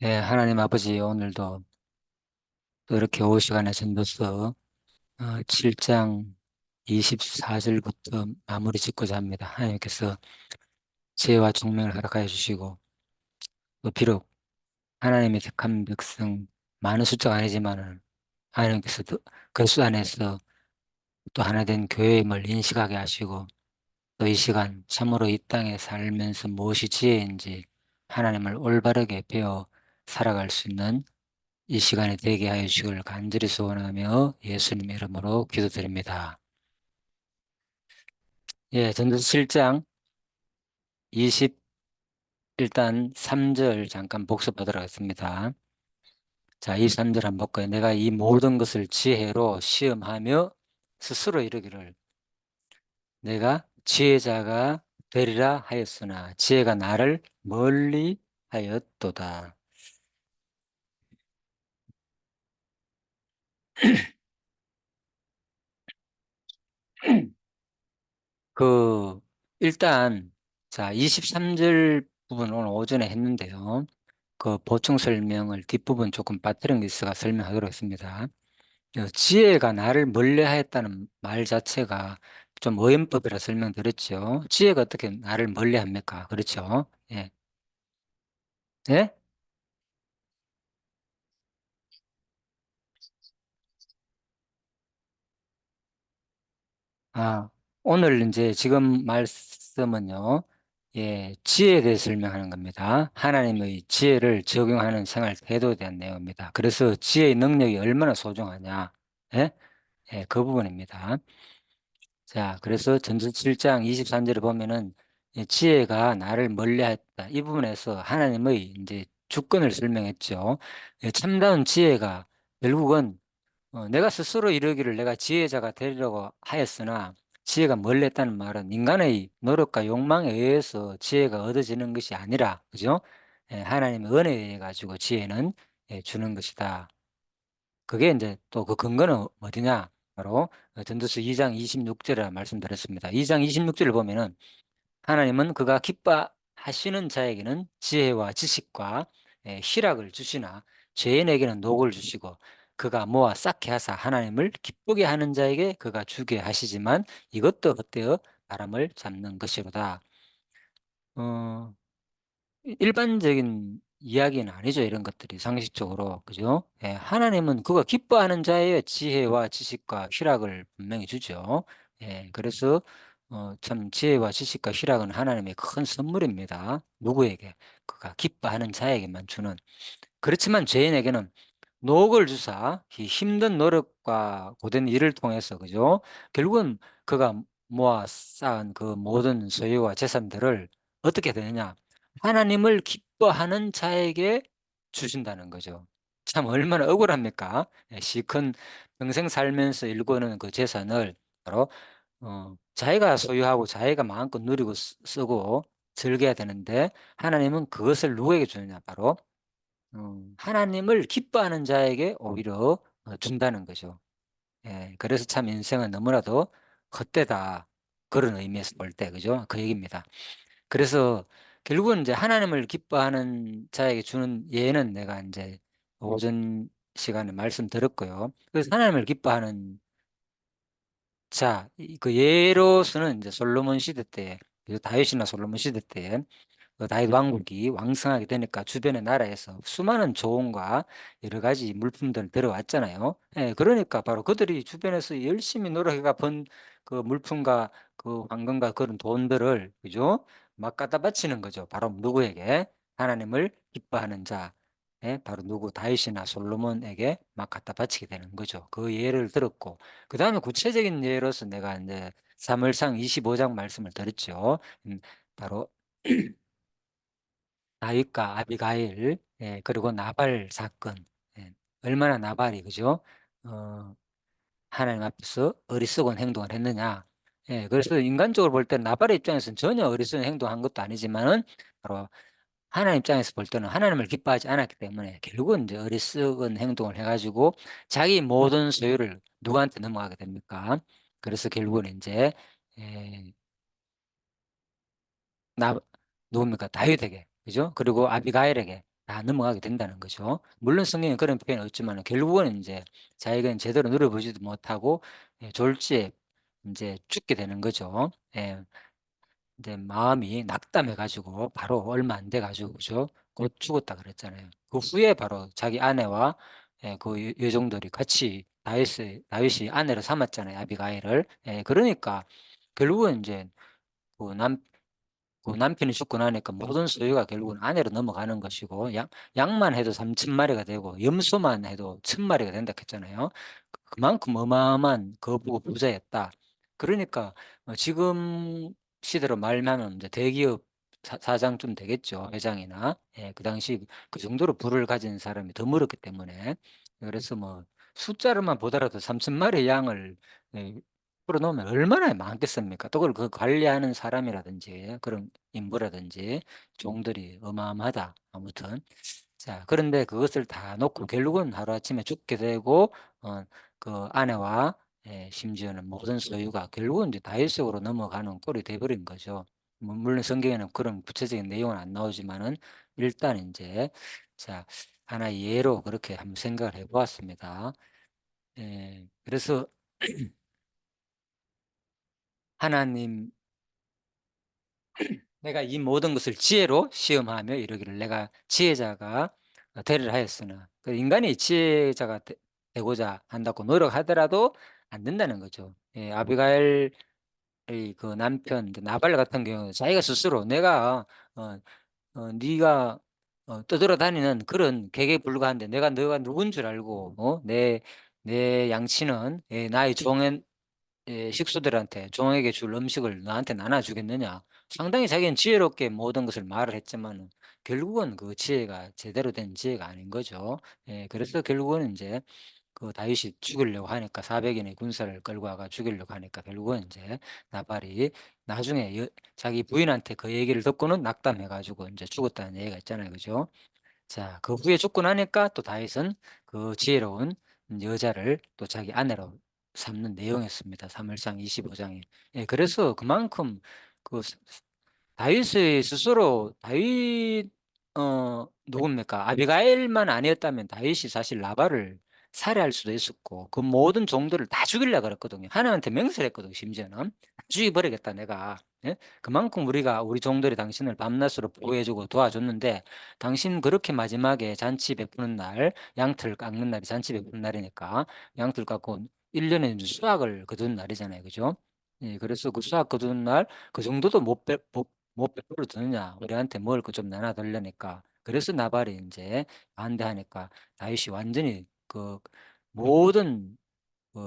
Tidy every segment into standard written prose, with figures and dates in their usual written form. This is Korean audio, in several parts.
예, 하나님 아버지, 오늘도 또 이렇게 오후 시간에 전도서 7장 24절부터 마무리 짓고자 합니다. 하나님께서 지혜와 총명을 허락하여 주시고, 또 비록 하나님의 택한 백성, 많은 숫자가 아니지만은 하나님께서 그 수 안에서 또 하나 된 교회임을 인식하게 하시고, 또 이 시간 참으로 이 땅에 살면서 무엇이 지혜인지 하나님을 올바르게 배워 살아갈 수 있는 이 시간이 되게 하여 주시기를 간절히 소원하며 예수님의 이름으로 기도드립니다. 예, 전도서 7장 21단 3절 잠깐 복습하도록 하겠습니다. 자, 23절 한번 볼까요? 내가 이 모든 것을 지혜로 시험하며 스스로 이르기를 내가 지혜자가 되리라 하였으나 지혜가 나를 멀리 하였도다. 그 일단 자, 23절 부분 오늘 오전에 했는데요. 그 보충 설명을 뒷부분 조금 빠뜨린 게 있어가 설명하도록 했습니다. 지혜가 나를 멀리하였다는 말 자체가 좀 오염법이라 설명드렸죠. 지혜가 어떻게 나를 멀리합니까? 그렇죠? 예. 예? 아, 오늘 이제 지금 말씀은요. 예, 지혜에 대해 설명하는 겁니다. 하나님의 지혜를 적용하는 생활 태도에 대한 내용입니다. 그래서 지혜의 능력이 얼마나 소중하냐? 예? 예, 그 부분입니다. 자, 그래서 전서 7장 23절에 보면은 이 지혜가 나를 멀리했다. 이 부분에서 하나님의 이제 주권을 설명했죠. 예, 참다운 지혜가 결국은 내가 스스로 이르기를 내가 지혜자가 되리라고 하였으나 지혜가 멀리했다는 말은 인간의 노력과 욕망에 의해서 지혜가 얻어지는 것이 아니라, 그죠? 예, 하나님의 은혜에 의해 가지고 지혜는 예, 주는 것이다. 그게 이제 또 그 근거는 어디냐? 바로 전도서 2장 26절이라 말씀드렸습니다. 2장 26절을 보면은 하나님은 그가 기뻐하시는 자에게는 지혜와 지식과 희락을 주시나 죄인에게는 녹을 주시고 그가 모아 쌓게 하사 하나님을 기쁘게 하는 자에게 그가 주게 하시지만 이것도 헛되어 바람을 잡는 것이로다. 어, 일반적인 이야기는 아니죠. 이런 것들이 상식적으로. 그죠? 예, 하나님은 그가 기뻐하는 자의 지혜와 지식과 희락을 분명히 주죠. 예, 그래서 참 지혜와 지식과 희락은 하나님의 큰 선물입니다. 누구에게? 그가 기뻐하는 자에게만 주는. 그렇지만 죄인에게는 노억을 주사 이 힘든 노력과 고된 일을 통해서 그죠? 결국은 그가 모아 쌓은 그 모든 소유와 재산들을 어떻게 되느냐? 하나님을 기뻐하는 자에게 주신다는 거죠. 참 얼마나 억울합니까? 예, 시큰 평생 살면서 일구는 그 재산을 바로 자기가 소유하고 자기가 마음껏 누리고 쓰고 즐겨야 되는데 하나님은 그것을 누구에게 주느냐? 바로 하나님을 기뻐하는 자에게 오히려 준다는 거죠. 예, 그래서 참 인생은 너무나도 헛되다. 그런 의미에서 볼 때, 그죠? 그 얘기입니다. 그래서 결국은 이제 하나님을 기뻐하는 자에게 주는 예는 내가 이제 오전 시간에 말씀드렸고요. 그래서 하나님을 기뻐하는 자, 그 예로서는 이제 솔로몬 시대 때, 다윗이나 솔로몬 시대 때 그 다윗 왕국이 왕성하게 되니까 주변의 나라에서 수많은 조언과 여러 가지 물품들을 들어왔잖아요. 예, 그러니까 바로 그들이 주변에서 열심히 노력해가 번 그 물품과 그 황금과 그런 돈들을 그죠? 막 갖다 바치는 거죠. 바로 누구에게? 하나님을 기뻐하는 자. 예, 바로 누구 다윗이나 솔로몬에게 막 갖다 바치게 되는 거죠. 그 예를 들었고 그 다음에 구체적인 예로서 내가 이제 사무엘상 25장 말씀을 드렸죠. 바로 다윗과 아비가일, 예, 그리고 나발 사건, 예, 얼마나 나발이, 그죠? 어, 하나님 앞에서 어리석은 행동을 했느냐. 예, 그래서 인간적으로 볼 때는 나발의 입장에서는 전혀 어리석은 행동한 것도 아니지만은, 바로 하나님 입장에서 볼 때는 하나님을 기뻐하지 않았기 때문에 결국은 이제 어리석은 행동을 해가지고 자기 모든 소유를 누구한테 넘어가게 됩니까? 그래서 결국은 이제, 예, 나 누굽니까? 다윗에게 그죠? 그리고 아비가일에게 다 넘어가게 된다는 거죠. 물론 성경에 그런 표현이 없지만은 결국은 인제 자기가 제대로 누려보지도 못하고 졸지에 인제 죽게 되는 거죠. 예. 인제 마음이 낙담해 가지고 바로 얼마 안 돼 가지고 그죠? 곧 죽었다 그랬잖아요. 그 후에 바로 자기 아내와 그 여종들이 같이 다윗이 아내로 삼았잖아요, 아비가일을. 예, 그러니까 결국은 인제 그 남 그 남편이 죽고 나니까 모든 소유가 결국은 아내로 넘어가는 것이고 양만 해도 3천 마리가 되고 염소만 해도 1,000 마리가 된다 했잖아요. 그만큼 어마어마한 거부 부자였다. 그러니까 지금 시대로 말하면 이제 대기업 사장쯤 되겠죠, 회장이나. 예, 그 당시 그 정도로 부를 가진 사람이 드물었기 때문에. 그래서 뭐 숫자로만 보더라도 3천 마리의 양을 예 풀어놓으면 얼마나 많겠습니까? 또 그걸 관리하는 사람이라든지 그런 인부라든지 종들이 어마어마하다. 아무튼 자, 그런데 그것을 다 놓고 결국은 하루아침에 죽게 되고 그 아내와 심지어는 모든 소유가 결국은 이제 다윗에게로 넘어가는 꼴이 돼 버린 거죠. 뭐 물론 성경에는 그런 구체적인 내용은 안 나오지만은 일단 인제 자, 하나의 예로 그렇게 한번 생각을 해 보았습니다. 예. 그래서 하나님 "내가 이 모든 것을 지혜로 시험하며 이르기를 내가 지혜자가 되리라 하였으나." 그 인간이 지혜자가 되고자 한다고 노력하더라도 안 된다는 거죠. 예, 아비가일의 그 남편 이제 나발 같은 경우는 자기가 스스로 "내가 어 네가 떠돌아다니는 그런 객에 불과한데 내가 너가 누군 줄 알고 내 양치는 나의 종의 식구들한테 종에게 줄 음식을 너한테 나눠 주겠느냐." 상당히 자기는 지혜롭게 모든 것을 말을 했지만은 결국은 그 지혜가 제대로 된 지혜가 아닌 거죠. 예, 그래서 결국은 인제 그 다윗이 죽이려고 하니까 400 인의 군사를 끌고 와가 죽이려고 하니까 결국은 인제 나발이 나중에 자기 부인한테 그 얘기를 듣고는 낙담해 가지고 인제 죽었다는 얘기가 있잖아요. 그죠? 자, 그 후에 죽고 나니까 또 다윗은 그 지혜로운 여자를 또 자기 아내로 삼는 내용이었습니다. 사무엘상 25 장에. 예, 그래서 그만큼 그 다윗의 스스로 다윗 누굽니까? 아비가일만 아니었다면 다윗이 사실 나발을 살해할 수도 있었고 그 모든 종들을 다 죽이려고 그랬거든요. 하나님한테 맹세를 했거든요, 심지어는. "다 죽여 버리겠다 내가." 예? 그만큼 우리 종들이 당신을 밤낮으로 보호해 주고 도와줬는데 당신 그렇게 마지막에 잔치 베푸는 날 양털 깎는 날이 잔치 베푸는 날이니까 양털 깎고 1 년에 이제 수확을 거두는 날이잖아요. 그죠? 예, 그래서 그 수확 거두는 날 그 정도도 못 베풀어 주느냐. 우리한테 먹을 거 좀 나눠 달라니까. 그래서 나발이 인제 반대하니까 다윗이 완전히 그 모든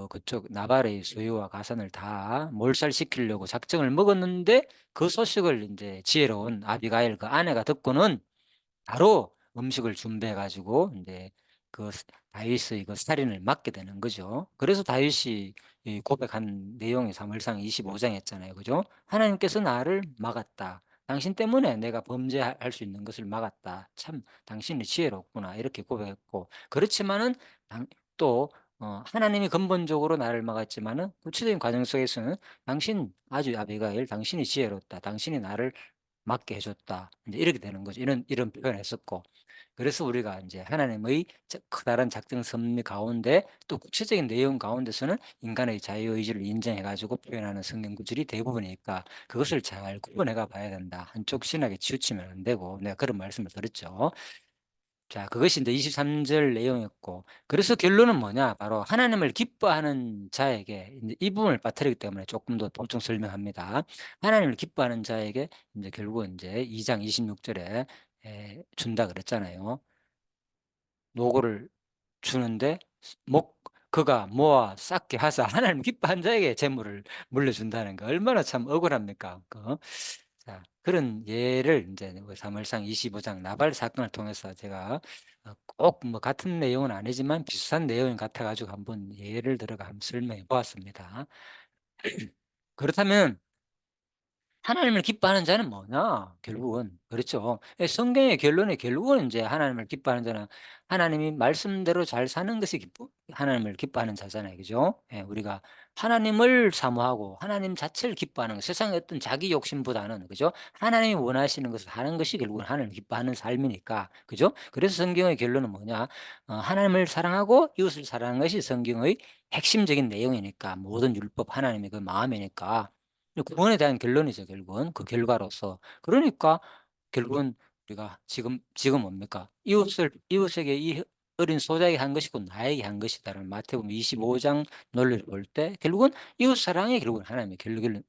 그쪽 나발의 소유와 가산을 다 몰살시키려고 작정을 먹었는데 그 소식을 인제 지혜로운 아비가일 그 아내가 듣고는 바로 음식을 준비해 가지고 인제 그 다윗의 그 살인을 막게 되는 거죠. 그래서 다윗이 이 고백한 내용이 사무엘상 25 장이었잖아요. 그죠? "하나님께서 나를 막았다. 당신 때문에 내가 범죄할 수 있는 것을 막았다. 참 당신이 지혜롭구나." 이렇게 고백했고 그렇지만은 또 하나님이 근본적으로 나를 막았지만은 구체적인 과정 속에서는 "당신 아주 아비가일 당신이 지혜롭다. 당신이 나를 맞게 해 줬다." 인제 이렇게 되는 거죠. 이런 표현을 했었고. 그래서 우리가 인제 하나님의 커다란 작정 섭리 가운데 또 구체적인 내용 가운데서는 인간의 자유의지를 인정해 가지고 표현하는 성경 구절이 대부분이니까 그것을 잘 구분해 가 봐야 된다. 한쪽 신학에 치우치면 안 되고 내가 그런 말씀을 드렸죠. 자, 그것이 인제 23절 내용이었고 그래서 결론은 뭐냐 바로 하나님을 기뻐하는 자에게 인제 이 부분을 빠뜨리기 때문에 쪼끔 더 보충 설명합니다. 하나님을 기뻐하는 자에게 인제 결국은 인제 2장 26 절에 준다 그랬잖아요. 노고를 주는데 목 그가 모아 쌓게 하사 하나님 기뻐한 자에게 재물을 물려준다는 거 얼마나 참 억울합니까? 자, 그런 예를 인제 뭐 사무엘상 25장 나발 사건을 통해서 제가 꼭 뭐 같은 내용은 아니지만 비슷한 내용인 같아 가지고 한번 예를 들어가 한번 설명해 보았습니다. 그렇다면 하나님을 기뻐하는 자는 뭐냐? 결국은. 그렇죠. 예, 성경의 결론이 결국은 인제 하나님을 기뻐하는 자는 하나님이 말씀대로 잘 사는 것이 하나님을 기뻐하는 자잖아요. 그죠? 예, 우리가 하나님을 사모하고 하나님 자체를 기뻐하는 거, 세상의 어떤 자기 욕심보다는, 그죠? 하나님이 원하시는 것을 하는 것이 결국은 하나님을 기뻐하는 삶이니까, 그죠? 그래서 성경의 결론은 뭐냐? 하나님을 사랑하고 이웃을 사랑하는 것이 성경의 핵심적인 내용이니까, 모든 율법 하나님의 그 마음이니까, 구원에 대한 결론이죠, 결국은. 그 결과로서. 그러니까 결국은 우리가 지금 뭡니까? 이웃에게 이 어린 소자에게 한 것이 곧 나에게 한 것이다라는 마태복음 25장 논리를 볼 때 결국은 이웃 사랑이 결국은 하나님의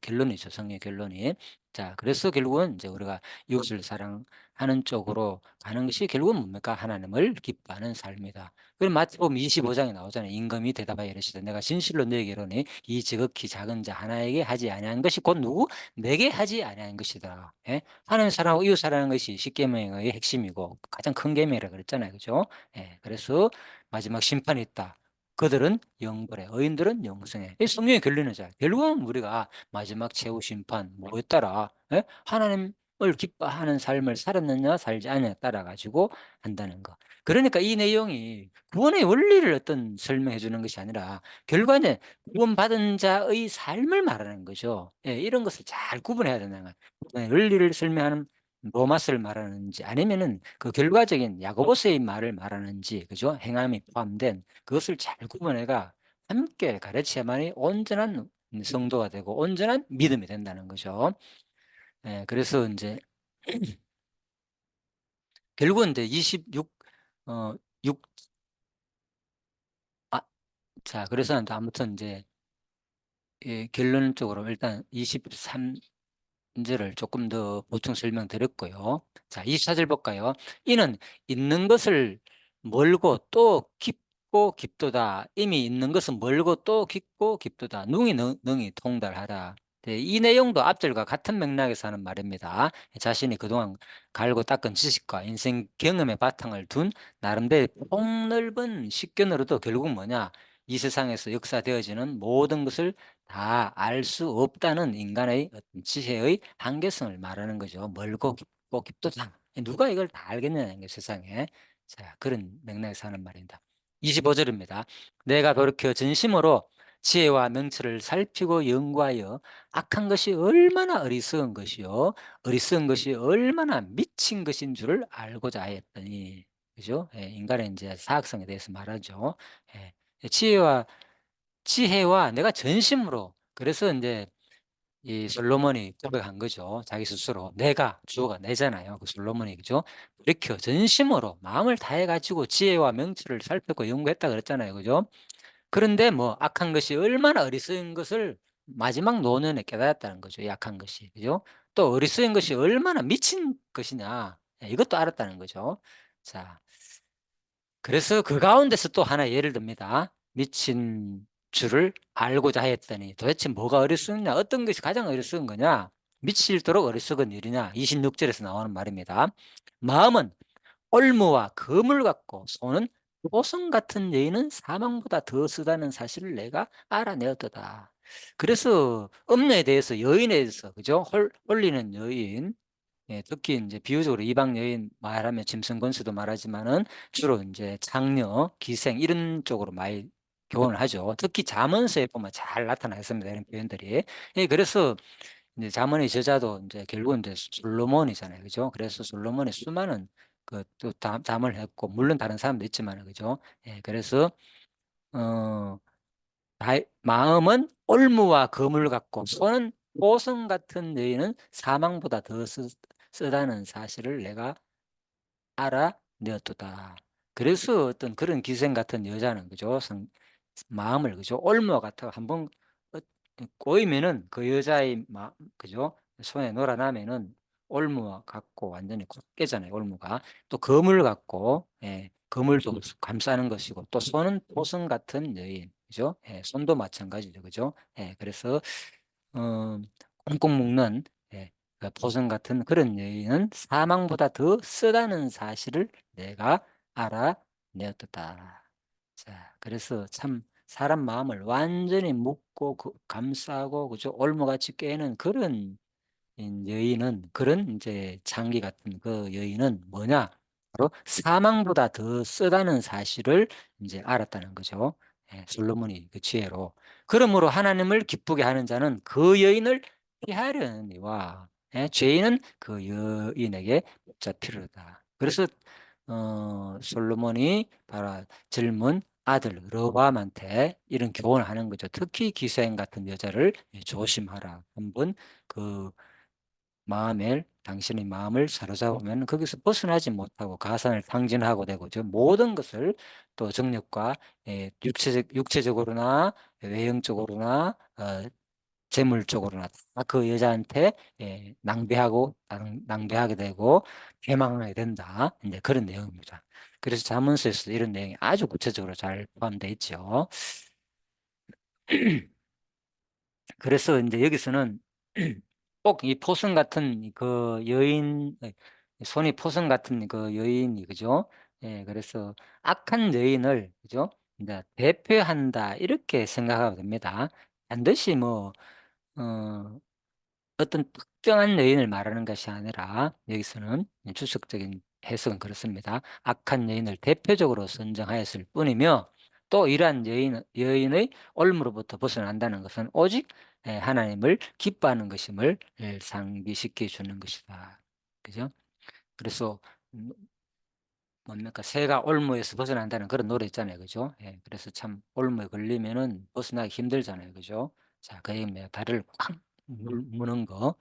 결론이죠. 성경의 결론이. 자, 그래서 결국은 이제 우리가 이웃을 사랑하는 쪽으로 가는 것이 결국은 뭡니까? 하나님을 기뻐하는 삶이다. 그럼 마태복음 25장에 나오잖아요. 임금이 대답하여 이르시되 내가 진실로 너에게 이르노니 이 지극히 작은 자 하나에게 하지 아니한 것이 곧 누구? 내게 하지 아니한 것이다. 예? 하나님 사랑하고 이웃 사랑하는 것이 십계명의 핵심이고 가장 큰 계명이라 그랬잖아요. 그죠? 예. 그래서 마지막 심판이 있다. 그들은 영벌에, 의인들은 영생에. 이 성경의 결론이죠. 결국은 우리가 마지막 최후 심판 뭐에 따라, 예? 하나님을 기뻐하는 삶을 살았느냐 살지 않느냐에 따라 가지고 한다는 거. 그러니까 이 내용이 구원의 원리를 어떤 설명해 주는 것이 아니라 결과는 구원받은 자의 삶을 말하는 거죠. 예, 이런 것을 잘 구분해야 된다는 거예요. 원리를 설명하는 로마서를 말하는지 아니면은 그 결과적인 야고보서의 말을 말하는지, 그죠? 행함이 포함된 그것을 잘 구분해가 함께 가르쳐야만이 온전한 성도가 되고 온전한 믿음이 된다는 거죠. 예, 그래서 이제 결국은 이제 26, 어, 6, 아, 자, 그래서 아무튼 이제 예, 결론적으로 일단 23 문제를 조금 더 보충 설명드렸고요. 자, 24절 볼까요? 이는 있는 것을 멀고 또 깊고 깊도다. 이미 있는 것은 멀고 또 깊고 깊도다. 능히 통달하다. 네, 이 내용도 앞절과 같은 맥락에서 하는 말입니다. 자신이 그동안 갈고 닦은 지식과 인생 경험의 바탕을 둔 나름대로 폭넓은 식견으로도 결국은 뭐냐? 이 세상에서 역사되어지는 모든 것을 다 알 수 없다는 인간의 어떤 지혜의 한계성을 말하는 거죠. 멀고 깊고 깊도다. 누가 이걸 다 알겠느냐는 게 세상에. 자, 그런 맥락에서 하는 말입니다. 25절입니다. 내가 돌이켜 진심으로 지혜와 명철을 살피고 연구하여 악한 것이 얼마나 어리석은 것이요 어리석은 것이 얼마나 미친 것인 줄을 알고자 하였더니, 그죠? 예, 인간의 이제 사악성에 대해서 말하죠. 예, 지혜와 내가 전심으로, 그래서 이제 이 솔로몬이 고백한 거죠. 자기 스스로. 내가, 주어가 내잖아요. 그 솔로몬이, 그죠? 이렇게 전심으로 마음을 다해 가지고 지혜와 명철을 살폈고 연구했다 그랬잖아요. 그죠? 그런데 뭐 악한 것이 얼마나 어리석은 것을 마지막 노년에 깨달았다는 거죠. 이 악한 것이. 그죠? 또 어리석은 것이 얼마나 미친 것이냐. 예, 이것도 알았다는 거죠. 자, 그래서 그 가운데서 또 하나 예를 듭니다. 미친 줄을 알고자 하였더니 도대체 뭐가 어리석느냐? 어떤 것이 가장 어리석은 거냐? 미칠도록 어리석은 일이냐? 26절에서 나오는 말입니다. 마음은 올무와 금을 갖고 손은 보석 같은 여인은 사망보다 더 쓰다는 사실을 내가 알아내었도다. 그래서 음녀에 대해서, 여인에 대해서, 그죠? 홀리는 여인, 예, 특히 이제 비유적으로 이방 여인 말하면 짐승건수도 말하지만은 주로 이제 장녀, 기생 이런 쪽으로 많이 교훈을 하죠. 특히 잠언서에 보면 잘 나타나 있습니다. 이런 표현들이. 예, 그래서 이제 잠언의 저자도 이제 결국은 이제 솔로몬이잖아요. 그죠? 그래서 솔로몬이 수많은 그또 잠을 했고, 물론 다른 사람도 있지만, 그죠? 예, 그래서 어 마음은 올무와 금을 갖고 손은 보석 같은 너희는 사망보다 더 쓰다는 사실을 내가 알아내었도다. 그래서 어떤 그런 기생 같은 여자는, 그죠? 마음을, 그죠? 올무와 같아 한번 어, 꼬이면은 그 여자의 그죠? 손에 놀아나면은 올무와 같고 완전히 곧 깨잖아요. 올무가 또 검을 갖고, 예, 검을도 감싸는 것이고, 또 손은 보석 같은 여인, 그죠? 예, 손도 마찬가지죠, 그죠? 예, 그래서 어, 꽁꽁 묶는, 예, 그 보석 같은 그런 여인은 사망보다 더 쓰다는 사실을 내가 알아내었다. 자, 그래서 참 사람 마음을 완전히 묶고 감싸고, 그죠? 올무같이 꿰는 그런 여인은, 그런 이제 장기 같은 그 여인은 뭐냐? 바로 사망보다 더 쓰다는 사실을 이제 알았다는 거죠. 솔로몬이 그 지혜로. 그러므로 하나님을 기쁘게 하는 자는 그 여인을 피하려니와 죄인은 그 여인에게 붙잡히려다. 그래서 솔로몬이 바로 젊은 아들 르밤한테 이런 교훈을 하는 거죠. 특히 기생 같은 여자를 조심하라. 한번 그 마음을 당신의 마음을 사로잡으면 거기서 벗어나지 못하고 가산을 탕진하고 되고 저 모든 것을 또 정력과 육체적으로나 외형적으로나 재물적으로나 다 그 여자한테 낭비하게 되고 패망하게 된다. 이제 그런 내용입니다. 그래서 잠언서에서 이런 내용이 아주 구체적으로 잘 포함되어 있죠. 그래서 이제 여기서는 꼭 이 포승 같은 그 여인, 손이 포승 같은 그 여인이, 그죠? 그래서 악한 여인을, 그죠? 이제 대표한다, 이렇게 생각하면 됩니다. 반드시 뭐, 어, 어떤 특정한 여인을 말하는 것이 아니라 여기서는 추측적인 해석은 그렇습니다. 악한 여인을 대표적으로 선정하였을 뿐이며 또 이러한 여인의 올무로부터 벗어난다는 것은 오직 하나님을 기뻐하는 것임을 상기시켜 주는 것이다. 그죠? 그래서 음, 뭡니까? 새가 올무에서 벗어난다는 그런 노래 있잖아요. 그죠? 그래서 참 올무에 걸리면은 벗어나기 힘들잖아요. 그죠? 자, 그 얘기입니다. 다리를 꽉 무는 거.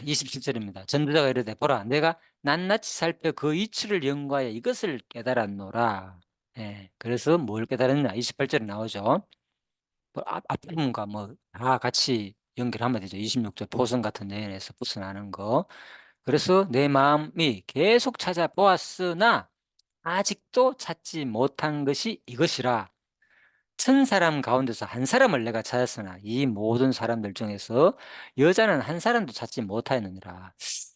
27절입니다. 전도자가 이르되 보라 내가 낱낱이 살펴 그 이치를 연구하여 이것을 깨달았노라. 그래서 뭘 깨달았냐? 28절에 나오죠. 뭐 앞부분과 뭐 다 같이 연결하면 되죠. 26절 보성 같은 여인에서 벗어나는 거. 그래서 내 마음이 계속 찾아보았으나 아직도 찾지 못한 것이 이것이라. 천 사람 가운데서 한 사람을 내가 찾았으나 이 모든 사람들 중에서 여자는 한 사람도 찾지 못하였느니라.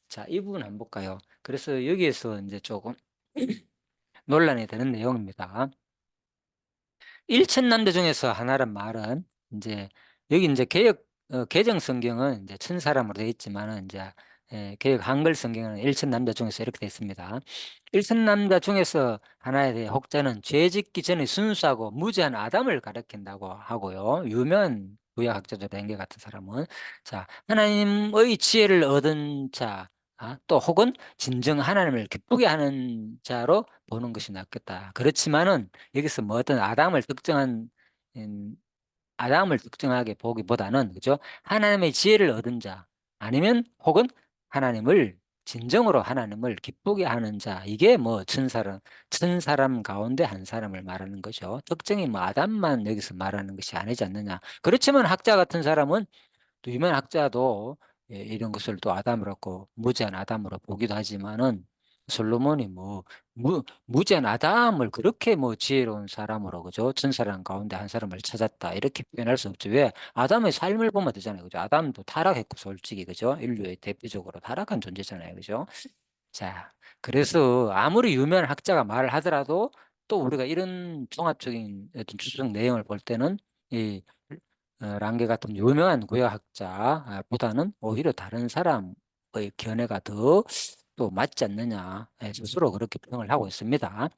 자, 이 부분 한번 볼까요? 그래서 여기에서 이제 조금 논란이 되는 내용입니다. 일천남대 중에서 하나란 말은 이제 여기 이제 개정 성경은 이제 천 사람으로 되어 있지만은 이제 개역 한글 성경은 일천남자 중에서 이렇게 되어 있습니다. 일천남자 중에서 하나에 대해 혹자는 죄 짓기 전에 순수하고 무죄한 아담을 가리킨다고 하고요. 유명한 구약학자죠. 랭게 같은 사람은 자 하나님의 지혜를 얻은 자 또 혹은 진정 하나님을 기쁘게 하는 자로 보는 것이 낫겠다. 그렇지만은 여기서 뭐 어떤 음, 아담을 특정하게 보기보다는 그죠? 하나님의 지혜를 얻은 자 아니면 혹은 하나님을 진정으로 하나님을 기쁘게 하는 자 이게 뭐 천 사람 가운데 한 사람을 말하는 거죠. 특정히 뭐 아담만 여기서 말하는 것이 아니지 않느냐. 그렇지만 학자 같은 사람은 또 유명한 학자도 이런 것을 또 아담으로 무죄한 아담으로 보기도 하지만은 솔로몬이 뭐 무죄한 아담을 그렇게 뭐 지혜로운 사람으로 그죠? 천 사람 가운데 한 사람을 찾았다 이렇게 표현할 수 없죠. 왜? 아담의 삶을 보면 되잖아요. 그죠? 아담도 타락했고 솔직히 그죠? 인류의 대표적으로 타락한 존재잖아요. 그죠? 자, 그래서 아무리 유명한 학자가 말을 하더라도 또 우리가 이런 종합적인 어떤 추정 내용을 볼 때는 이 랑게 같은 유명한 구약학자보다는 오히려 다른 사람의 견해가 더 또 맞지 않느냐 스스로 그렇게 평을 하고 있습니다.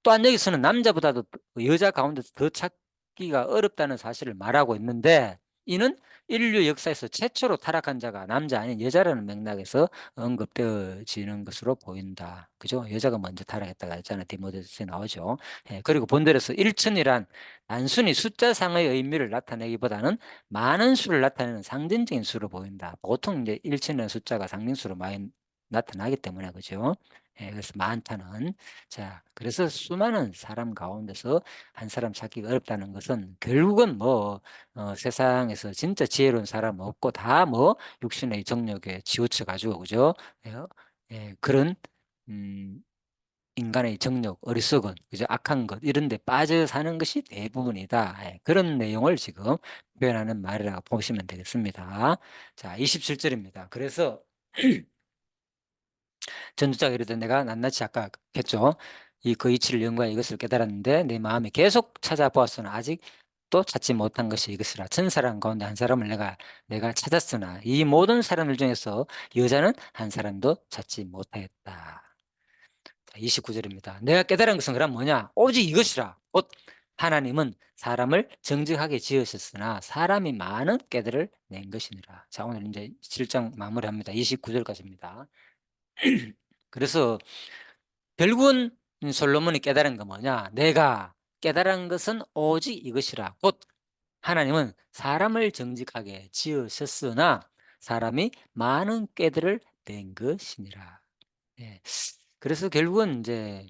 또한 여기서는 남자보다도 여자 가운데서 더 찾기가 어렵다는 사실을 말하고 있는데 이는 인류 역사에서 최초로 타락한 자가 남자 아닌 여자라는 맥락에서 언급되어지는 것으로 보인다. 그죠? 여자가 먼저 타락했다가 했잖아요. 디모데서에 나오죠. 그리고 본절에서 일천이란 단순히 숫자상의 의미를 나타내기보다는 많은 수를 나타내는 상징적인 수로 보인다. 보통 이제 일천이라는 숫자가 상징수로 많이 나타나기 때문에 그죠? 그래서 많다는 자, 그래서 수많은 사람 가운데서 한 사람 찾기가 어렵다는 것은 결국은 뭐 세상에서 진짜 지혜로운 사람 없고 다 뭐 육신의 정욕에 치우쳐 가지고 그죠? 예, 그런 음, 인간의 정욕, 어리석은 그죠? 악한 것 이런 데 빠져 사는 것이 대부분이다. 그런 내용을 지금 표현하는 말이라고 보시면 되겠습니다. 자, 27절입니다. 그래서 전도자가 이르되 내가 낱낱이 아까 했죠. 이 그 이치를 연구하여 이것을 깨달았는데 내 마음이 계속 찾아보았으나 아직 또 찾지 못한 것이 이것이라. 천 사람 가운데 한 사람을 내가 찾았으나 이 모든 사람들 중에서 여자는 한 사람도 찾지 못하였다. 29절입니다. 내가 깨달은 것은 그럼 뭐냐? 오직 이것이라. 곧 하나님은 사람을 정직하게 지으셨으나 사람이 많은 깨달을 낸 것이니라. 자, 오늘 이제 7장 마무리합니다. 29절까지입니다. 그래서 결국은 솔로몬이 깨달은 건 뭐냐? 내가 깨달은 것은 오직 이것이라. 곧 하나님은 사람을 정직하게 지으셨으나 사람이 많은 꾀들을 낸 것이니라. 예. 그래서 결국은 이제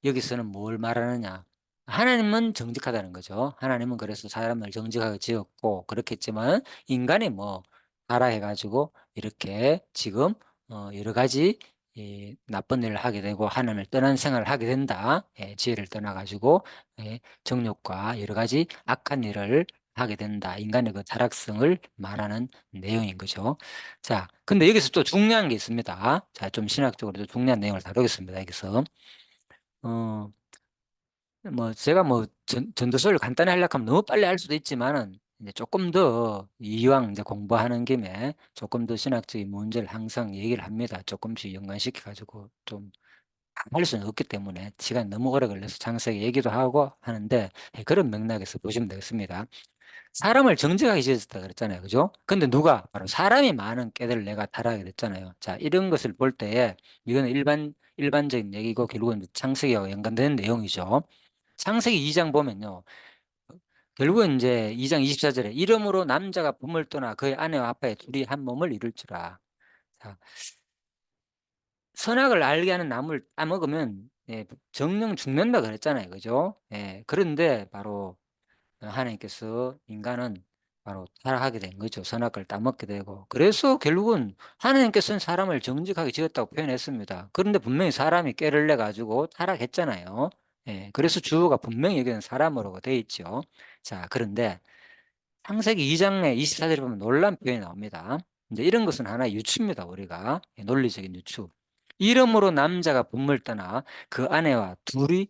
여기서는 뭘 말하느냐? 하나님은 정직하다는 거죠. 하나님은 그래서 사람을 정직하게 지었고 그렇겠지만 인간이 뭐 타락해 가지고 이렇게 지금 여러 가지 나쁜 일을 하게 되고 하나님을 떠난 생활을 하게 된다. 예, 지혜를 떠나 가지고 예, 정욕과 여러 가지 악한 일을 하게 된다. 인간의 그 타락성을 말하는 내용인 거죠. 자, 근데 여기서 또 중요한 게 있습니다. 자, 좀 신학적으로도 중요한 내용을 다루겠습니다. 여기서. 어, 뭐, 제가 뭐, 전도서를 간단히 하려고 하면 너무 빨리 할 수도 있지만은, 이제 조금 더, 이왕 이제 공부하는 김에 조금 더 신학적인 문제를 항상 얘기를 합니다. 조금씩 연관시켜가지고 좀, 할 수는 없기 때문에 시간이 너무 오래 걸려서 장세하게 얘기도 하고 하는데, 예, 그런 맥락에서 보시면 되겠습니다. 사람을 정직하게 지었다 그랬잖아요. 그죠? 근데 누가? 바로 사람이 많은 꾀를 내가 타락하게 됐잖아요. 자, 이런 것을 볼 때에 이거는 일반적인 얘기고 결국은 창세기와 연관되는 내용이죠. 창세기 2장 보면요. 결국은 이제 2장 24절에 이름으로 남자가 부모를 떠나 그의 아내와 아빠의 둘이 한 몸을 이룰지라. 자, 선악을 알게 하는 나무를 따먹으면 예, 정령 죽는다 그랬잖아요. 그죠? 예, 그런데 바로 하나님께서 인간은 바로 타락하게 된 거죠. 선악을 따먹게 되고. 그래서 결국은 하나님께서는 사람을 정직하게 지었다고 표현했습니다. 그런데 분명히 사람이 꾀를 내 가지고 타락했잖아요. 예, 그래서 주어가 분명히 여기는 사람으로 돼 있죠. 자, 그런데 창세기 2장에 24절에 보면 놀라운 표현이 나옵니다. 이제 이런 것은 하나의 유추입니다. 우리가 논리적인 유추. 이름으로 남자가 분을 떠나 그 아내와 둘이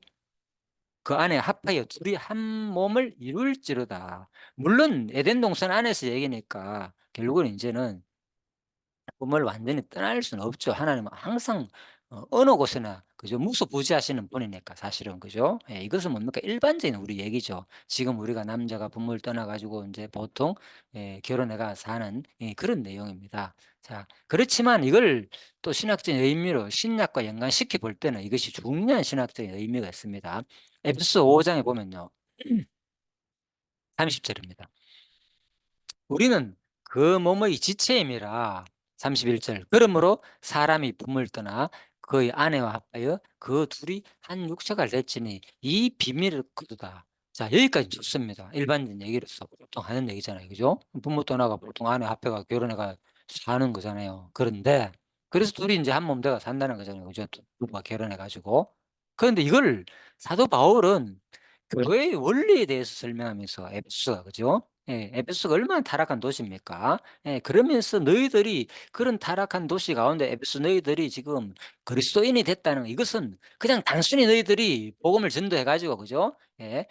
그 안에 합하여 둘이 한 몸을 이룰지로다. 물론 에덴 동산 안에서 얘기니까 결국은 이제는 꿈을 완전히 떠날 수는 없죠. 하나님은 항상 어느 곳에나 그죠 무소부지하시는 분이니까 사실은 그죠. 예, 이것은 뭡니까 일반적인 우리 얘기죠. 지금 우리가 남자가 부모를 떠나 가지고 이제 보통 예, 결혼해가 사는 예, 그런 내용입니다. 자, 그렇지만 이걸 또 신학적인 의미로 신약과 연관시켜 볼 때는 이것이 중요한 신학적인 의미가 있습니다. 에베소 5장에 보면요. 30절입니다. 우리는 그 몸의 지체임이라 31절 그러므로 사람이 품을 떠나 그의 아내와 합하여 그 둘이 한 육체가 될지니 이 비밀을 거두다. 자, 여기까지 좋습니다. 일반적인 얘기로서 보통 하는 얘기잖아요. 그죠? 부모 떠나가 보통 아내 합해가 결혼해가 사는 거잖아요. 그런데 그래서 둘이 이제 한 몸 돼가 산다는 거잖아요. 그죠? 부부가 결혼해 가지고. 그런데 이걸 사도 바울은 교회의 원리에 대해서 설명하면서 에베소가 그죠? 예, 에베소가 얼마나 타락한 도시입니까? 예, 그러면서 너희들이 그런 타락한 도시 가운데 에베소 너희들이 지금 그리스도인이 됐다는 이것은 그냥 단순히 너희들이 복음을 전도해 가지고 그죠? 예,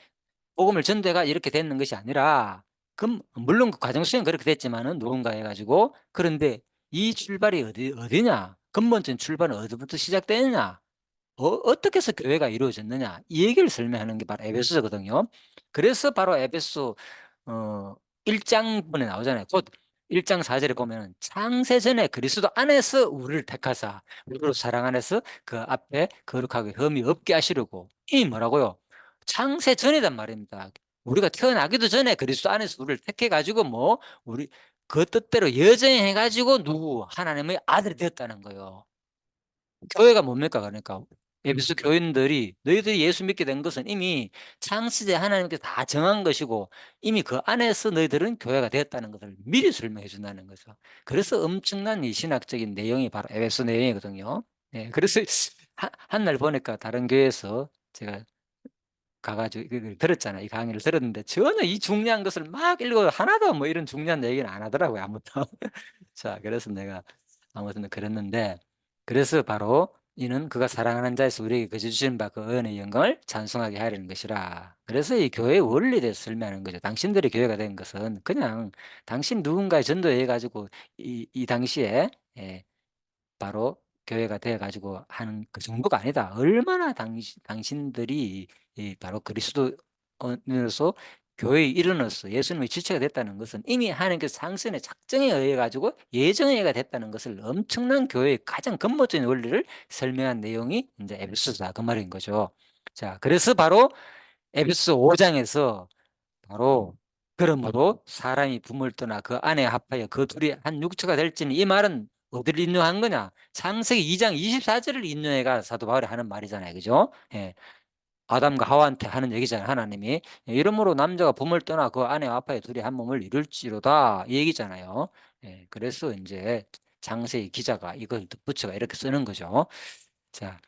복음을 전도해가 이렇게 되는 것이 아니라 그 물론 그 과정 속에 그렇게 됐지만은 누군가 해가지고 그런데 이 출발이 어디냐? 근본적인 출발은 어디부터 시작되느냐? 어떻게 해서 교회가 이루어졌느냐 이 얘기를 설명하는 게 바로 에베소서거든요. 그래서 바로 에베소 어 1장분에 나오잖아요. 곧 1장 4절에 보면 창세전에 그리스도 안에서 우리를 택하사 우리로 사랑 안에서 그 앞에 거룩하게 흠이 없게 하시려고 이 뭐라고요? 창세전이란 말입니다. 우리가 태어나기도 전에 그리스도 안에서 우리를 택해 가지고 뭐 우리 그 뜻대로 여정해 가지고 누구 하나님의 아들이 되었다는 거예요. 교회가 뭡니까? 그러니까 에베소 교인들이 너희들이 예수 믿게 된 것은 이미 창세제 하나님께서 다 정한 것이고 이미 그 안에서 너희들은 교회가 되었다는 것을 미리 설명해 준다는 거죠. 그래서 엄청난 이 신학적인 내용이 바로 에베소 내용이거든요. 네, 그래서 한 날 보니까 다른 교회에서 제가 가가지고 이걸 들었잖아요. 이 강의를 들었는데 전혀 이 중요한 것을 막 읽어 하나도 뭐 이런 중요한 얘기는 안 하더라고요. 아무튼 자, 그래서 내가 아무튼 그랬는데 그래서 바로 이는 그가 사랑하는 자에서 우리에게 거저 주신 바 그 은혜의 영광을 찬송하게 하려는 것이라. 그래서 이 교회의 원리에 대해서 설명하는 거죠. 당신들이 교회가 된 것은 그냥 당신 누군가의 전도해 가지고 이 당시에 예, 바로 교회가 돼 가지고 하는 그 정도가 아니다. 얼마나 당신들이 이 바로 그리스도인으로서 교회의 일원으로서 예수님의 지체가 됐다는 것은 이미 하나님께서 창세의 작정에 의해 가지고 예정에 의해 됐다는 것을 엄청난 교회의 가장 근본적인 원리를 설명한 내용이 인제 에베소서다 그 말인 거죠. 자, 그래서 바로 에베소서 5 장에서 바로 그러므로 사람이 부모를 떠나 그 아내에 합하여 그 둘이 한 육체가 될지니, 이 말은 어디를 인용한 거냐? 창세기 2장 24 절을 인용해가 사도 바울이 하는 말이잖아요. 그죠? 예. 아담과 하와한테 하는 얘기잖아요, 하나님이. 예, 이러므로 남자가 부모를 떠나 그 아내와 합하여 둘이 한 몸을 이룰지로다, 이 얘기잖아요. 예. 그래서 인제 창세기 기자가 이걸 덧붙여가 이렇게 쓰는 거죠. 자,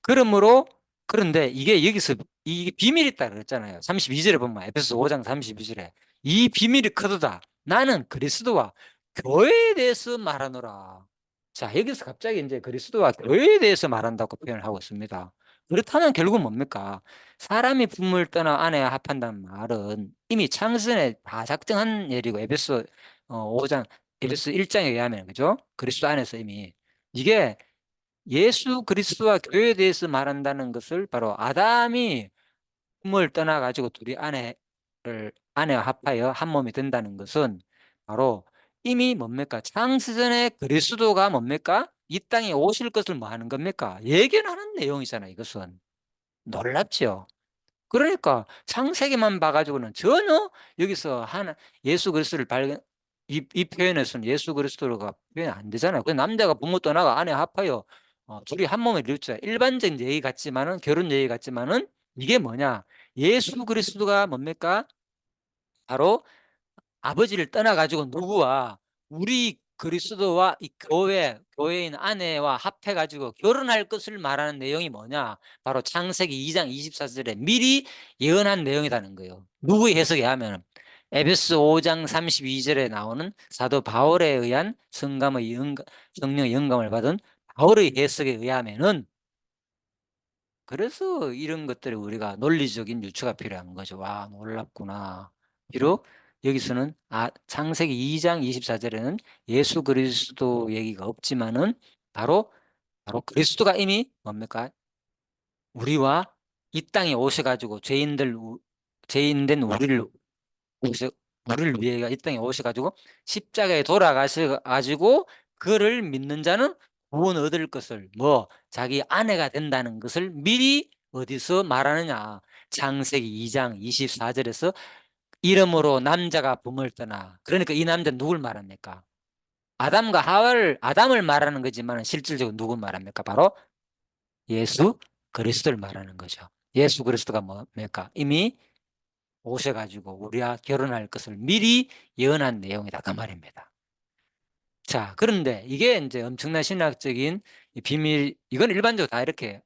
그러므로, 그런데 이게 여기서 이 비밀이 있다 그랬잖아요. 32 절에 보면, 에베소서 5장 32 절에 "이 비밀이 크도다. 나는 그리스도와 교회에 대해서 말하노라." 자, 여기서 갑자기 인제 그리스도와 교회에 대해서 말한다고 표현을 하고 있습니다. 그렇다면 결국은 뭡니까? 사람이 부모를 떠나 아내와 합한다는 말은 이미 창세전에 다 작정한 일이고, 에베소 5 장, 에베소 1 장에 의하면, 그죠? 그리스도 안에서 이미 이게 예수 그리스도와 교회에 대해서 말한다는 것을, 바로 아담이 품을 떠나 가지고 둘이 아내와 합하여 한 몸이 된다는 것은 바로 이미 뭡니까? 창세전에 그리스도가 뭡니까? 이 땅에 오실 것을 뭐 하는 겁니까? 예견하는 내용이잖아요, 이것은. 놀랍죠? 그러니까 창세기만 봐 가지고는 전혀 여기서 하나 예수 그리스도를 발견, 이 표현에서는 예수 그리스도가 표현이 안 되잖아요. 그 남자가 부모 떠나가 아내 합하여 둘이 한 몸을 이루자, 일반적인 예의 같지만은, 결혼 예의 같지만은, 이게 뭐냐? 예수 그리스도가 뭡니까? 바로 아버지를 떠나 가지고 누구와, 우리 그리스도와 이 교회인 아내와 합해 가지고 결혼할 것을 말하는 내용이 뭐냐? 바로 창세기 2장 24 절에 미리 예언한 내용이라는 거예요. 누구의 해석에 하면 에베소 5장 32 절에 나오는 사도 바울에 의한 성령의 영감을 받은 바울의 해석에 의하면은, 그래서 이런 것들이 우리가 논리적인 유추가 필요한 거죠. '와, 놀랍구나.' 비록 여기서는 창세기 2장 24 절에는 예수 그리스도 얘기가 없지만은, 바로 그리스도가 이미 뭡니까? 우리와 이 땅에 오셔 가지고 죄인된 오셔 우리를 위해 이 땅에 오셔 가지고 십자가에 돌아가셔 가지고 그를 믿는 자는 구원을 얻을 것을, 자기 아내가 된다는 것을 미리 어디서 말하느냐? 창세기 2장 24 절에서 "이러므로 남자가 부모를 떠나." 그러니까 이 남자는 누굴 말합니까? 아담을 말하는 거지만 실질적으로 누구 말합니까? 바로 예수 그리스도를 말하는 거죠. 예수 그리스도가 뭡니까? 이미 오셔 가지고 우리와 결혼할 것을 미리 예언한 내용이다, 그 말입니다. 자, 그런데 이게 인제 엄청난 신학적인 이 비밀, 이건 일반적으로 다 이렇게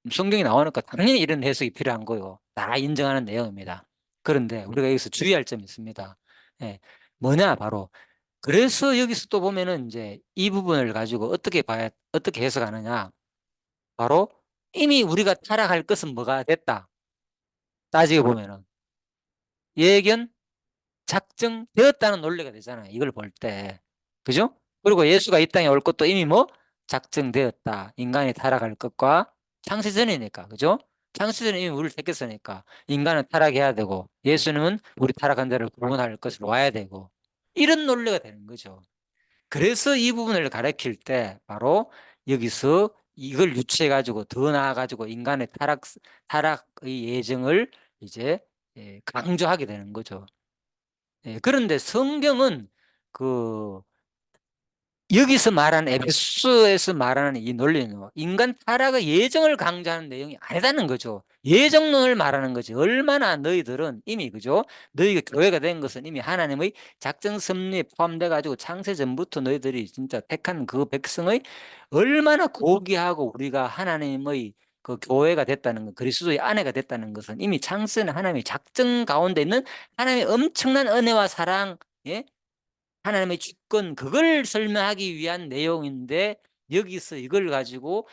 성경이 나오니까 당연히 이런 해석이 필요한 거요. 다 인정하는 내용입니다. 그런데 우리가 여기서 주의할 점이 있습니다. 예. 뭐냐, 바로 그래서 여기서 또 보면은 인제 이 부분을 가지고 어떻게 해석하느냐. 바로 이미 우리가 타락할 것은 뭐가 됐다, 따지고 보면은. 예견 작정되었다는 논리가 되잖아요, 이걸 볼 때. 그죠? 그리고 예수가 이 땅에 올 것도 이미 작정되었다. 인간이 타락할 것과 창세전이니까. 그죠? 창세전에 이미 우리를 택했으니까 인간은 타락해야 되고, 예수님은 우리 타락한 자를 구원할 것으로 와야 되고, 이런 논리가 되는 거죠. 그래서 이 부분을 가리킬 때 바로 여기서 이걸 유추해 가지고 더 나아 가지고 인간의 타락의 예정을 이제 강조하게 되는 거죠. 예. 그런데 성경은 그 여기서 말하는, 에베소서에서 말하는 이 논리는 인간 타락의 예정을 강조하는 내용이 아니다는 거죠. 예정론을 말하는 거지. 얼마나 너희들은 이미, 그죠? 너희가 교회가 된 것은 이미 하나님의 작정 섭리에 포함돼 가지고 창세 전부터 너희들이 진짜 택한 그 백성의 얼마나 고귀하고 우리가 하나님의 그 교회가 됐다는 것, 그리스도의 아내가 됐다는 것은 이미 창세는 하나님의 작정 가운데 있는 하나님의 엄청난 은혜와 사랑, 예? 하나님의 주권, 그걸 설명하기 위한 내용인데, 여기서 이걸 가지고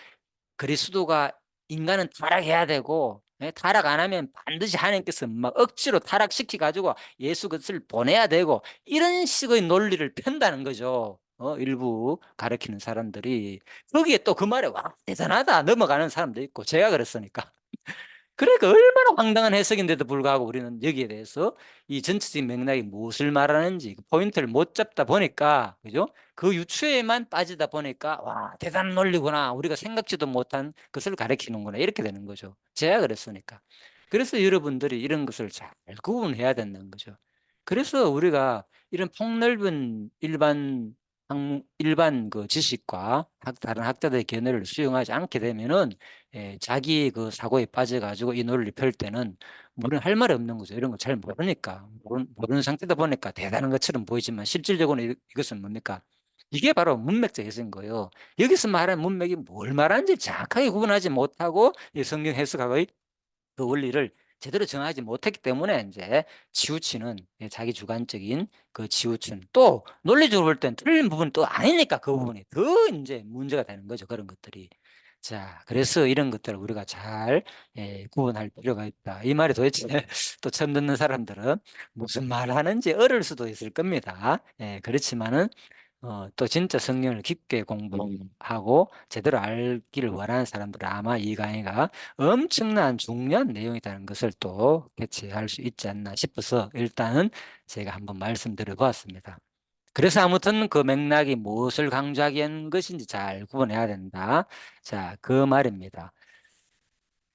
그리스도가 인간은 타락해야 되고, 타락 안 하면 반드시 하나님께서 막 억지로 타락시켜 가지고 예수 그리스도를 보내야 되고, 이런 식의 논리를 편다는 거죠. 일부 가르치는 사람들이 거기에 또 그 말에 와 대단하다 넘어가는 사람도 있고 제가 그랬으니까 그러니까 얼마나 황당한 해석인데도 불구하고 우리는 여기에 대해서 이 전체적인 맥락이 무엇을 말하는지 그 포인트를 못 잡다 보니까 그죠? 그 유추에만 빠지다 보니까 와 대단한 논리구나 우리가 생각지도 못한 것을 가르치는구나 이렇게 되는 거죠. 제가 그랬으니까. 그래서 여러분들이 이런 것을 잘 구분해야 된다는 거죠. 그래서 우리가 이런 폭넓은 일반 그 지식과 다른 학자들의 견해를 수용하지 않게 되면은 자기 그 사고에 빠져가지고 이 논리를 펼 때는 뭐는 할 말이 없는 거죠. 이런 거 잘 모르니까 모르는 상태다 보니까 대단한 것처럼 보이지만 실질적으로는 이것은 뭡니까? 이게 바로 문맥적 해석인 거예요. 여기서 말하는 문맥이 뭘 말하는지 정확하게 구분하지 못하고 이 성경 해석학의 그 원리를 제대로 정하지 못했기 때문에 이제 치우치는 자기 주관적인 그 치우치는 또 논리적으로 볼 땐 틀린 부분이 또 아니니까 그 부분이 더 이제 문제가 되는 거죠. 그런 것들이. 자, 그래서 이런 것들을 우리가 잘 구분할 필요가 있다. 이 말이 도대체 또 처음 듣는 사람들은 무슨 말 하는지 어려울 수도 있을 겁니다. 그렇지만은 또 진짜 성경을 깊게 공부하고 제대로 알기를 원하는 사람들은 아마 이 강의가 엄청난 중요한 내용이라는 것을 또 캐치할 수 있지 않나 싶어서 일단은 제가 한번 말씀드려 보았습니다. 그래서 아무튼 그 맥락이 무엇을 강조하기 위한 것인지 잘 구분해야 된다. 자, 그 말입니다.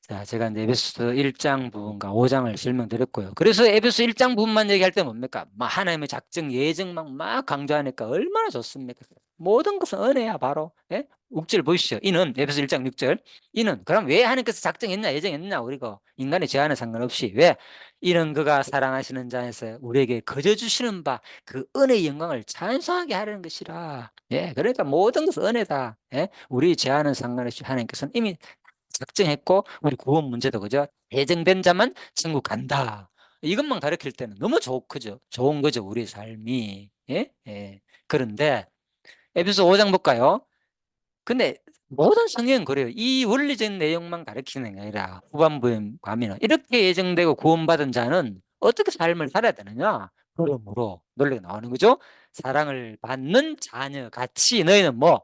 자, 제가 이제 에베소 1장 부분과 5장을 설명드렸고요. 그래서 에베소 1장 부분만 얘기할 때 뭡니까? 막 하나님의 작정, 예정 막 강조하니까 얼마나 좋습니까? 모든 것은 은혜야, 바로. 예? 6절 보시죠. 이는, 에베소 1장 6절. 이는, 그럼 왜 하나님께서 작정했냐, 예정했냐, 우리가. 인간의 제한에 상관없이. 왜? 이는 그가 사랑하시는 자에서 우리에게 거저 주시는 바 그 은혜의 영광을 찬송하게 하려는 것이라. 예, 그러니까 모든 것은 은혜다. 예? 우리 제한은 상관없이 하나님께서는 이미 작정했고 우리 구원 문제도 그죠? 예정된 자만 천국 간다. 이것만 가르칠 때는 너무 그죠? 좋은 거죠, 우리 삶이. 예? 예. 그런데 에베소 5장 볼까요? 근데 모든 성경은 그래요. 이 원리적인 내용만 가르치는 게 아니라 후반부에 가면 이렇게 예정되고 구원받은 자는 어떻게 삶을 살아야 되느냐? 그러므로 논리가 나오는 거죠. 사랑을 받는 자녀 같이 너희는 뭐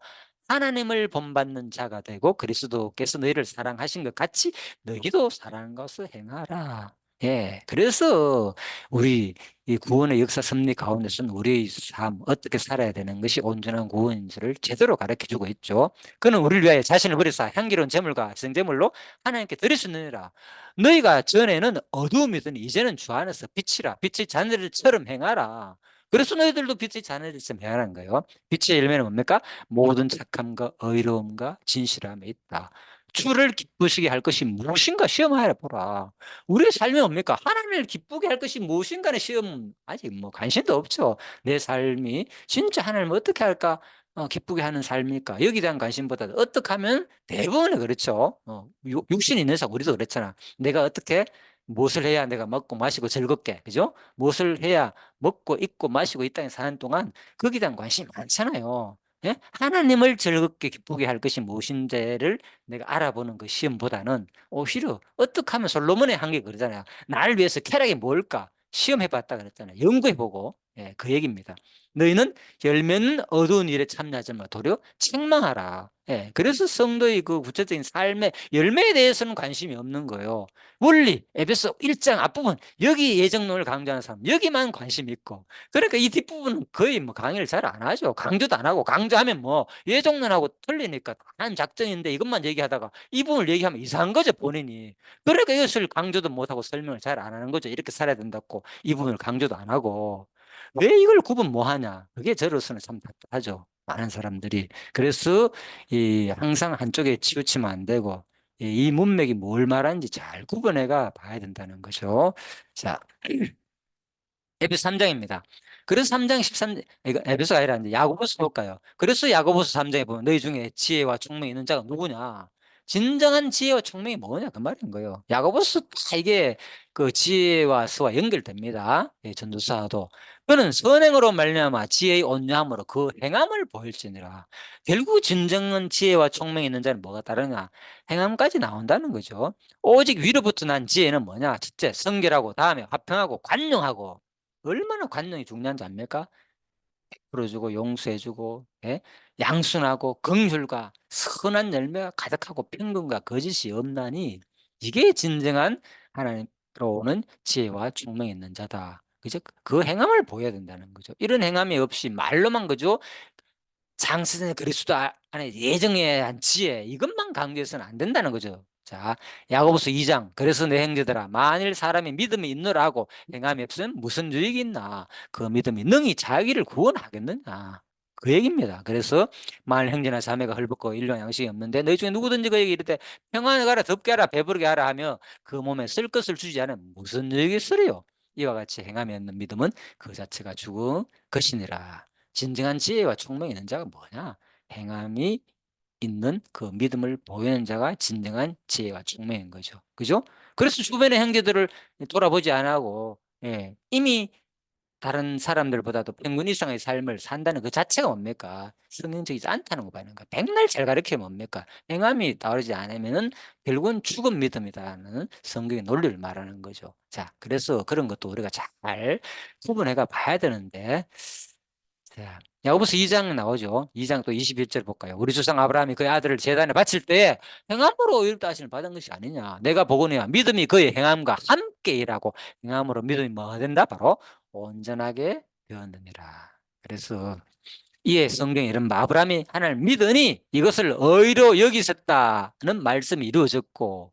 하나님을 본받는 자가 되고 그리스도께서 너희를 사랑하신 것 같이 너희도 사랑한 것을 행하라. 예. 그래서 우리 이 구원의 역사 섭리 가운데서는 우리의 삶, 어떻게 살아야 되는 것이 온전한 구원인지를 제대로 가르쳐 주고 있죠. 그는 우리를 위하여 자신을 버리사 향기로운 제물과 생제물로 하나님께 드리시느니라. 너희가 전에는 어두움이더니 이제는 주 안에서 빛이라. 빛의 자녀들처럼 행하라. 그래서 너희들도 빛의 자녀들처럼 행하라는 거예요. 빛의 열매는 뭡니까? 모든 착함과 의로움과 진실함에 있다. 주를 기쁘시게 할 것이 무엇인가 시험하여 보라. 우리의 삶이 뭡니까? 하나님을 기쁘게 할 것이 무엇인가의 시험 아직 뭐 관심도 없죠. 내 삶이 진짜 하나님을 어떻게 할까? 기쁘게 하는 삶일까? 여기에 대한 관심보다 어떻게 하면 대부분은 그렇죠. 육신이 있는 이상 우리도 그렇잖아. 내가 어떻게 무엇을 해야 내가 먹고 마시고 즐겁게 그죠? 무엇을 해야 먹고 입고 마시고 이 땅에 사는 동안 거기에 대한 관심이 많잖아요. 예? 하나님을 즐겁게 기쁘게 할 것이 무엇인지를 내가 알아보는 그 시험보다는 오히려 어떻게 하면 솔로몬의 한 게 그러잖아요. 나를 위해서 쾌락이 뭘까? 시험해봤다 그랬잖아요. 연구해보고 그 얘기입니다. 너희는 열매는 어두운 일에 참여하지 마 도리어 책망하라. 그래서 성도의 그 구체적인 삶의 열매에 대해서는 관심이 없는 거예요. 원리, 에베소 1장 앞부분 여기 예정론을 강조하는 사람 여기만 관심 있고 그러니까 이 뒷부분은 거의 뭐 강의를 잘 안 하죠. 강조도 안 하고 강조하면 뭐 예정론하고 틀리니까 한 작정인데 이것만 얘기하다가 이 부분을 얘기하면 이상한 거죠, 본인이. 그러니까 이것을 강조도 못하고 설명을 잘 안 하는 거죠. 이렇게 살아야 된다고 이 부분을 강조도 안 하고 왜 이걸 구분 뭐 하냐? 그게 저로서는 참 답답하죠. 많은 사람들이. 그래서 이 항상 한쪽에 치우치면 안 되고 이 문맥이 뭘 말하는지 잘 구분해가 봐야 된다는 거죠. 자, 에베소 3장입니다. 그래서 3장 13, 이거 에베소가 아니라 이제 야고보서 볼까요? 그래서 야고보서 3장에 보면 너희 중에 지혜와 총명이 있는 자가 누구냐? 진정한 지혜와 총명이 뭐냐? 그 말인 거예요. 야고보서 다 이게 그 지혜와 수와 연결됩니다. 전도사도. 그는 선행으로 말미암아 지혜의 온유함으로 그 행함을 보일지니라. 결국 진정한 지혜와 총명이 있는 자는 뭐가 다르냐? 행함까지 나온다는 거죠. 오직 위로부터 난 지혜는 뭐냐? 첫째, 성결하고 다음에 화평하고 관용하고 얼마나 관용이 중요한지 압니까? 풀어주고 용서해주고, 예? 양순하고 긍휼과 선한 열매가 가득하고 평균과 거짓이 없나니 이게 진정한 하나님으로 오는 지혜와 총명이 있는 자다. 그죠? 그 행함을 보여야 된다는 거죠. 이런 행함이 없이 말로만 그죠? 장세전에 그리스도 안에 예정에 한 지혜 이것만 강조해서는 안 된다는 거죠. 자, 야고보서 2장 그래서 내 형제들아 만일 사람이 믿음이 있노라 하고 행함이 없으면 무슨 유익이 있나 그 믿음이 능히 자기를 구원하겠느냐 그 얘기입니다. 그래서 만일 형제나 자매가 헐벗고 일용 양식이 없는데 너희 중에 누구든지 그에게 이르되 평안히 가라 덥게 하라 배부르게 하라 하며 그 몸에 쓸 것을 주지 않으면 무슨 유익이 있으리요. 이와 같이 행함이 없는 믿음은 그 자체가 죽은 것이니라. 진정한 지혜와 총명이 있는 자가 뭐냐? 행함이 있는 그 믿음을 보이는 자가 진정한 지혜와 총명인 거죠. 그죠? 그래서 주변의 형제들을 돌아보지 안 하고, 예, 이미 다른 사람들보다도 평균 이상의 삶을 산다는 그 자체가 뭡니까? 성경적이지 않다는 거 봐는 거야. 백날 잘 가르치면 뭡니까? 행함이 따르지 않으면은 결국은 죽은 믿음이다는 성경의 논리를 말하는 거죠. 자, 그래서 그런 것도 우리가 잘 구분해가 봐야 되는데, 자, 야고보서 2장 나오죠. 2장 또 21절 볼까요? 우리 조상 아브라함이 그의 아들을 제단에 바칠 때에 행함으로 의롭다 하심을 받은 것이 아니냐. 내가 보거니와 믿음이 그의 행함과 함께 일하고 행함으로 믿음이 뭐가 된다? 바로 온전하게 되었느니라. 그래서 이에 성경에 이런 아브라함이 하나님을 믿으니 이것을 의로 여기셨다는 말씀이 이루어졌고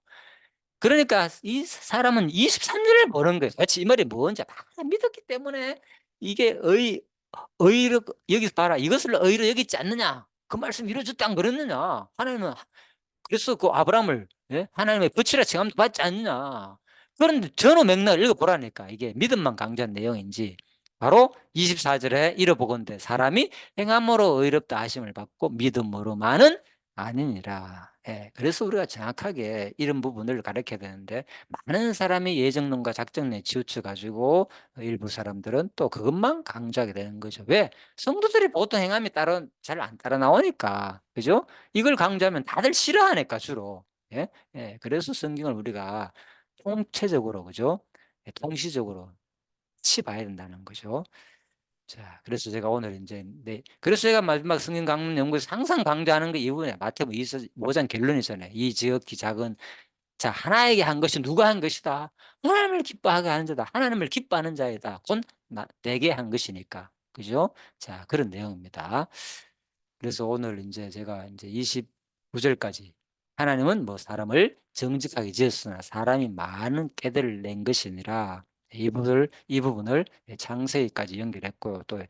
그러니까 이 사람은 23년을 버는 거예요. 도대체 이 말이 뭔지 다 믿었기 때문에 이게 의로 여기서 봐라. 이것을 의로 여기지 않느냐. 그 말씀 이루어졌다 안 그랬느냐. 하나님은 그래서 그 아브라함을 예? 하나님의 붙이라 칭함도 받지 않느냐. 그런데 전후 맥락을 읽어보라니까 이게 믿음만 강조한 내용인지 바로 24절에 이뤄보건대 사람이 행함으로 의롭다 하심을 받고 믿음으로만은 아니니라. 예, 그래서 우리가 정확하게 이런 부분을 가르쳐야 되는데 많은 사람이 예정론과 작정론에 치우쳐 가지고 일부 사람들은 또 그것만 강조하게 되는 거죠. 왜? 성도들이 보통 행함이 잘 안 따라 나오니까. 그죠? 이걸 강조하면 다들 싫어하니까 주로. 예? 예. 그래서 성경을 우리가 통체적으로 그죠? 예, 통시적으로 같이 봐야 된다는 거죠. 자, 그래서 제가 오늘 이제 그래서 제가 마지막 성경 강론 연구에서 항상 강조하는 게 이번에 마태복음 5장 결론이잖아요. 이 지극히 작은 자 하나에게 한 것이 누가 한 것이다. 하나님을 기뻐하게 하는 자다. 하나님을 기뻐하는 자이다. 곧 내게 한 것이니까. 그죠? 자, 그런 내용입니다. 그래서 오늘 이제 제가 이제 29절까지 하나님은 뭐 사람을 정직하게 지었으나 사람이 많은 깨들을 낸 것이니라 이 부분을 창세기까지 연결했고 또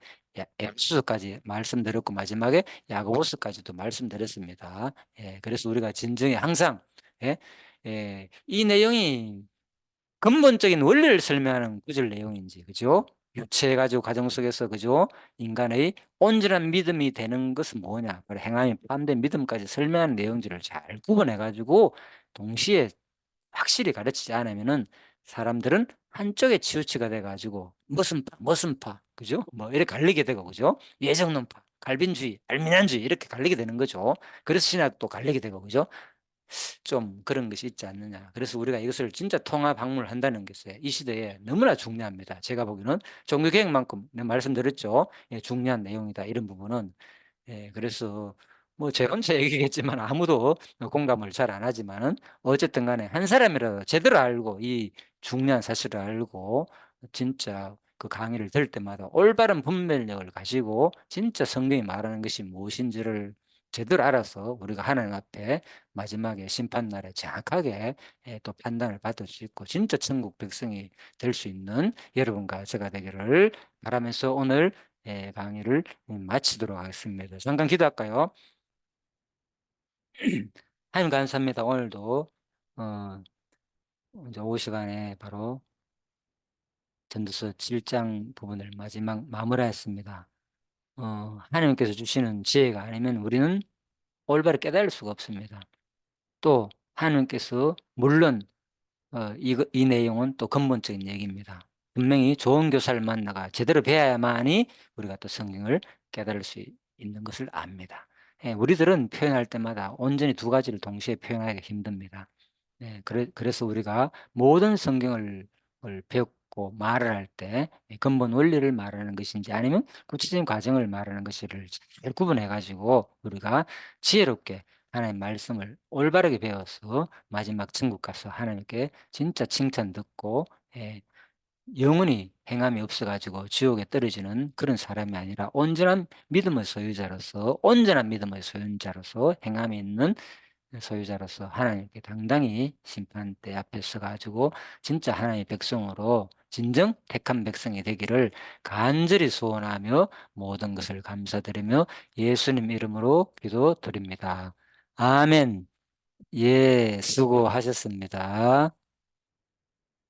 에베소서까지 말씀드렸고 마지막에 야고보서까지도 말씀드렸습니다. 예, 그래서 우리가 진정에 항상 예, 이 내용이 근본적인 원리를 설명하는 구절 내용인지, 그죠? 유체해가지고 가정 속에서, 그죠? 인간의 온전한 믿음이 되는 것은 뭐냐? 바로 행함이 포함된 믿음까지 설명하는 내용들을 잘 구분해가지고 동시에 확실히 가르치지 않으면은 사람들은 한쪽에 치우치가 돼가지고 무슨 파, 그죠? 뭐 이렇게 갈리게 되고, 그죠? 예정론파, 갈빈주의, 알미난주의 이렇게 갈리게 되는 거죠. 그래서 신학도 갈리게 되고, 그죠? 좀 그런 것이 있지 않느냐. 그래서 우리가 이것을 진짜 통합 학문을 한다는 것이 이 시대에 너무나 중요합니다. 제가 보기에는 종교개혁만큼 내가 말씀드렸죠. 예, 중요한 내용이다. 이런 부분은. 예, 그래서 뭐 제 혼자 얘기겠지만 아무도 공감을 잘 안 하지만은 어쨌든 간에 한 사람이라도 제대로 알고 이 중요한 사실을 알고 진짜 그 강의를 들을 때마다 올바른 분별력을 가지고 진짜 성경이 말하는 것이 무엇인지를 제대로 알아서 우리가 하나님 앞에 마지막에 심판날에 정확하게 또 판단을 받을 수 있고 진짜 천국 백성이 될 수 있는 여러분과 제가 되기를 바라면서 오늘 강의를 마치도록 하겠습니다. 잠깐 기도할까요? 하나님 감사합니다. 오늘도 어, 이제 오후 시간에 바로 전도서 7장 부분을 마지막 마무리했습니다. 하나님께서 주시는 지혜가 아니면 우리는 올바르게 깨달을 수가 없습니다. 또 하나님께서 물론 이 내용은 또 근본적인 얘기입니다. 분명히 좋은 교사를 만나가 제대로 배워야만이 우리가 또 성경을 깨달을 수 있는 것을 압니다. 예, 우리들은 표현할 때마다 온전히 두 가지를 동시에 표현하기가 힘듭니다. 예, 그래서 우리가 모든 성경을 배웠고 갖고 말을 할 때 근본 원리를 말하는 것인지 아니면 구체적인 과정을 말하는 것을 잘 구분해 가지고 우리가 지혜롭게 하나님 말씀을 올바르게 배워서 마지막 천국 가서 하나님께 진짜 칭찬 듣고 예, 영원히 행함이 없어 가지고 지옥에 떨어지는 그런 사람이 아니라 온전한 믿음의 소유자로서 온전한 믿음의 소유자로서 행함이 있는 소유자로서 하나님께 당당히 심판대 앞에 서 가지고 진짜 하나님의 백성으로 진정 택한 백성이 되기를 간절히 소원하며 모든 것을 감사드리며 예수님 이름으로 기도드립니다. 아멘. 예, 수고하셨습니다.